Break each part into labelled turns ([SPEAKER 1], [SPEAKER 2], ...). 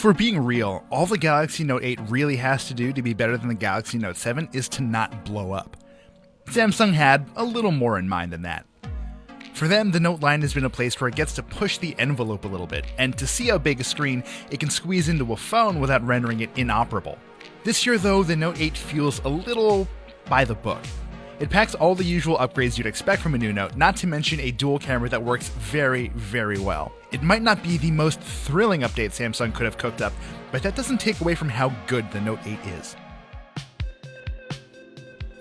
[SPEAKER 1] we're being real, all the Galaxy Note 8 really has to do to be better than the Galaxy Note 7 is to not blow up. Samsung had a little more in mind than that. For them, the Note line has been a place where it gets to push the envelope a little bit, and to see how big a screen it can squeeze into a phone without rendering it inoperable. This year though, the Note 8 feels a little by the book. It packs all the usual upgrades you'd expect from a new Note, not to mention a dual camera that works very, very well. It might not be the most thrilling update Samsung could have cooked up, but that doesn't take away from how good the Note 8 is.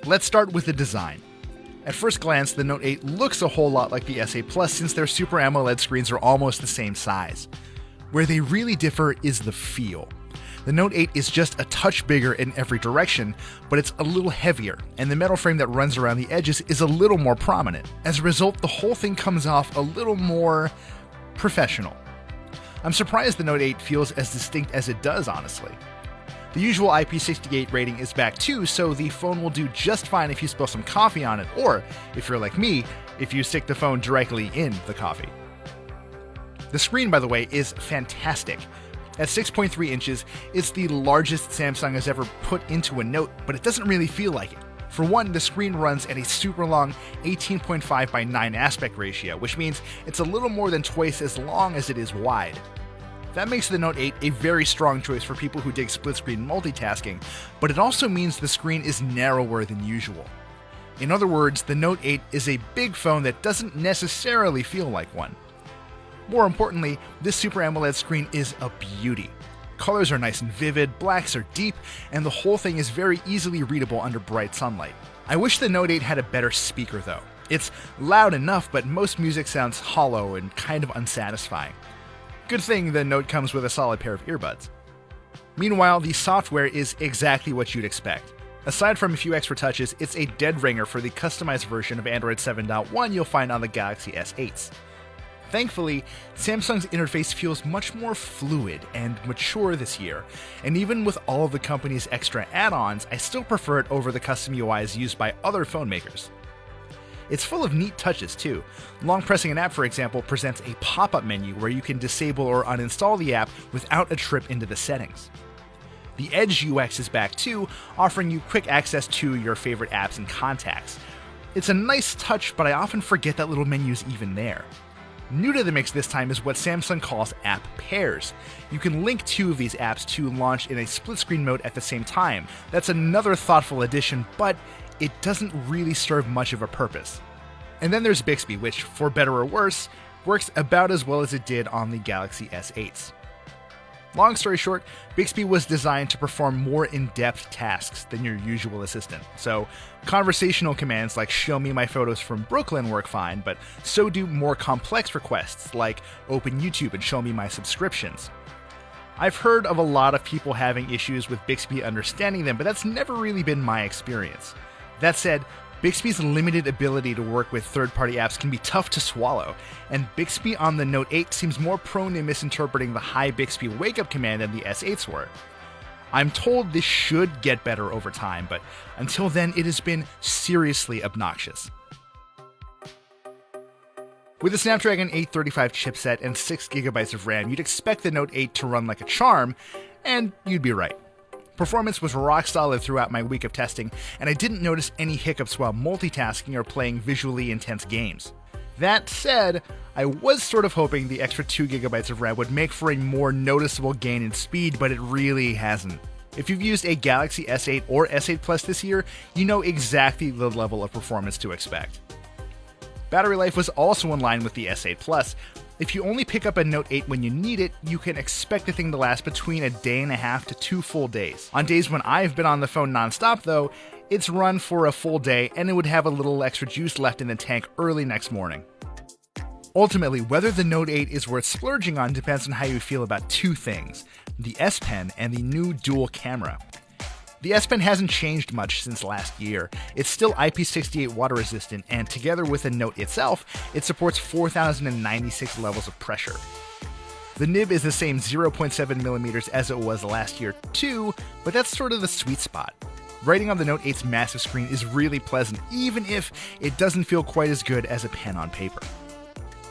[SPEAKER 1] Let's start with the design. At first glance, the Note 8 looks a whole lot like the S8 Plus since their Super AMOLED screens are almost the same size. Where they really differ is the feel. The Note 8 is just a touch bigger in every direction, but it's a little heavier, and the metal frame that runs around the edges is a little more prominent. As a result, the whole thing comes off a little more professional. I'm surprised the Note 8 feels as distinct as it does, honestly. The usual IP68 rating is back too, so the phone will do just fine if you spill some coffee on it, or, if you're like me, if you stick the phone directly in the coffee. The screen, by the way, is fantastic. At 6.3 inches, it's the largest Samsung has ever put into a Note, but it doesn't really feel like it. For one, the screen runs at a super long 18.5 by 9 aspect ratio, which means it's a little more than twice as long as it is wide. That makes the Note 8 a very strong choice for people who dig split-screen multitasking, but it also means the screen is narrower than usual. In other words, the Note 8 is a big phone that doesn't necessarily feel like one. More importantly, this Super AMOLED screen is a beauty. Colors are nice and vivid, blacks are deep, and the whole thing is very easily readable under bright sunlight. I wish the Note 8 had a better speaker though. It's loud enough, but most music sounds hollow and kind of unsatisfying. Good thing the Note comes with a solid pair of earbuds. Meanwhile, the software is exactly what you'd expect. Aside from a few extra touches, it's a dead ringer for the customized version of Android 7.1 you'll find on the Galaxy S8s. Thankfully, Samsung's interface feels much more fluid and mature this year, and even with all of the company's extra add-ons, I still prefer it over the custom UIs used by other phone makers. It's full of neat touches too. Long pressing an app, for example, presents a pop-up menu where you can disable or uninstall the app without a trip into the settings. The Edge UX is back too, offering you quick access to your favorite apps and contacts. It's a nice touch, but I often forget that little menu's even there. New to the mix this time is what Samsung calls App Pairs. You can link two of these apps to launch in a split-screen mode at the same time. That's another thoughtful addition, but it doesn't really serve much of a purpose. And then there's Bixby, which, for better or worse, works about as well as it did on the Galaxy S8s. Long story short, Bixby was designed to perform more in-depth tasks than your usual assistant. So, conversational commands like show me my photos from Brooklyn work fine, but so do more complex requests like open YouTube and show me my subscriptions. I've heard of a lot of people having issues with Bixby understanding them, but that's never really been my experience. That said, Bixby's limited ability to work with third-party apps can be tough to swallow, and Bixby on the Note 8 seems more prone to misinterpreting the Hi Bixby wake-up command than the S8s were. I'm told this should get better over time, but until then it has been seriously obnoxious. With a Snapdragon 835 chipset and 6GB of RAM, you'd expect the Note 8 to run like a charm, and you'd be right. Performance was rock solid throughout my week of testing, and I didn't notice any hiccups while multitasking or playing visually intense games. That said, I was sort of hoping the extra 2GB of RAM would make for a more noticeable gain in speed, but it really hasn't. If you've used a Galaxy S8 or S8 Plus this year, you know exactly the level of performance to expect. Battery life was also in line with the S8 Plus. If you only pick up a Note 8 when you need it, you can expect the thing to last between a day and a half to 2 full days. On days when I've been on the phone nonstop though, it's run for a full day and it would have a little extra juice left in the tank early next morning. Ultimately, whether the Note 8 is worth splurging on depends on how you feel about two things: the S Pen and the new dual camera. The S Pen hasn't changed much since last year. It's still IP68 water resistant, and together with the Note itself, it supports 4,096 levels of pressure. The nib is the same 0.7mm as it was last year too, but that's sort of the sweet spot. Writing on the Note 8's massive screen is really pleasant, even if it doesn't feel quite as good as a pen on paper.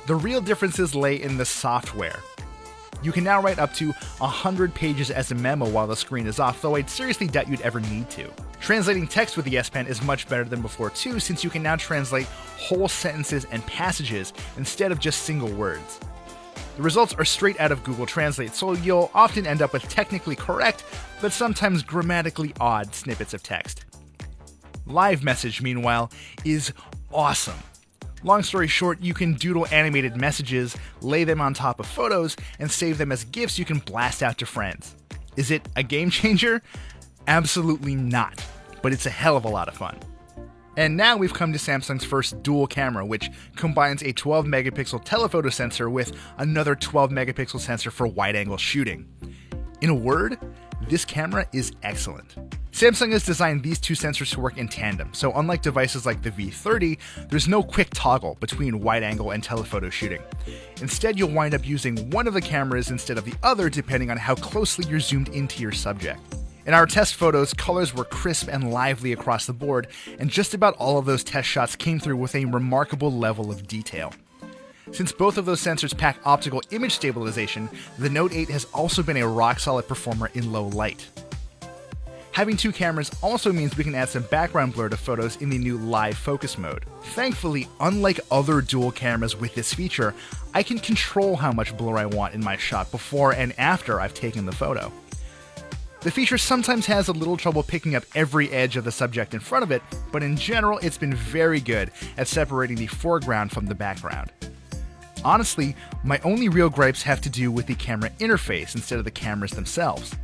[SPEAKER 1] The real differences lay in the software. You can now write up to 100 pages as a memo while the screen is off, though I'd seriously doubt you'd ever need to. Translating text with the S Pen is much better than before too, since you can now translate whole sentences and passages instead of just single words. The results are straight out of Google Translate, so you'll often end up with technically correct, but sometimes grammatically odd snippets of text. Live Message, meanwhile, is awesome. Long story short, you can doodle animated messages, lay them on top of photos, and save them as GIFs you can blast out to friends. Is it a game changer? Absolutely not, but it's a hell of a lot of fun. And now we've come to Samsung's first dual camera, which combines a 12 megapixel telephoto sensor with another 12 megapixel sensor for wide-angle shooting. In a word, this camera is excellent. Samsung has designed these two sensors to work in tandem, so unlike devices like the V30, there's no quick toggle between wide-angle and telephoto shooting. Instead, you'll wind up using one of the cameras instead of the other depending on how closely you're zoomed into your subject. In our test photos, colors were crisp and lively across the board, and just about all of those test shots came through with a remarkable level of detail. Since both of those sensors pack optical image stabilization, the Note 8 has also been a rock-solid performer in low light. Having two cameras also means we can add some background blur to photos in the new live focus mode. Thankfully, unlike other dual cameras with this feature, I can control how much blur I want in my shot before and after I've taken the photo. The feature sometimes has a little trouble picking up every edge of the subject in front of it, but in general it's been very good at separating the foreground from the background. Honestly, my only real gripes have to do with the camera interface instead of the cameras themselves.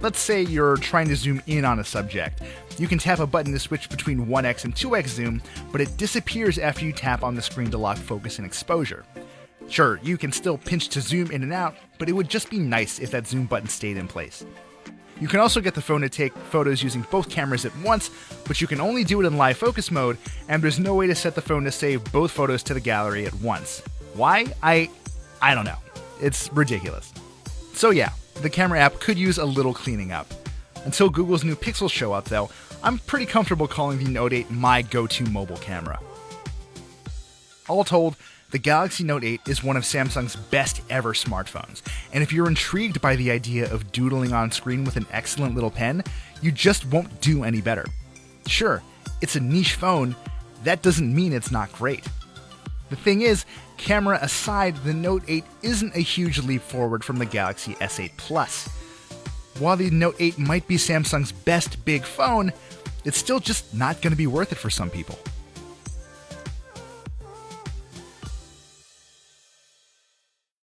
[SPEAKER 1] Let's say you're trying to zoom in on a subject. You can tap a button to switch between 1x and 2x zoom, but it disappears after you tap on the screen to lock focus and exposure. Sure, you can still pinch to zoom in and out, but it would just be nice if that zoom button stayed in place. You can also get the phone to take photos using both cameras at once, but you can only do it in live focus mode, and there's no way to set the phone to save both photos to the gallery at once. Why? I don't know. It's ridiculous. So yeah, the camera app could use a little cleaning up. Until Google's new Pixels show up though, I'm pretty comfortable calling the Note 8 my go-to mobile camera. All told, the Galaxy Note 8 is one of Samsung's best ever smartphones, and if you're intrigued by the idea of doodling on screen with an excellent little pen, you just won't do any better. Sure, it's a niche phone, that doesn't mean it's not great. The thing is, camera aside, the Note 8 isn't a huge leap forward from the Galaxy S8 Plus. While the Note 8 might be Samsung's best big phone, it's still just not going to be worth it for some people.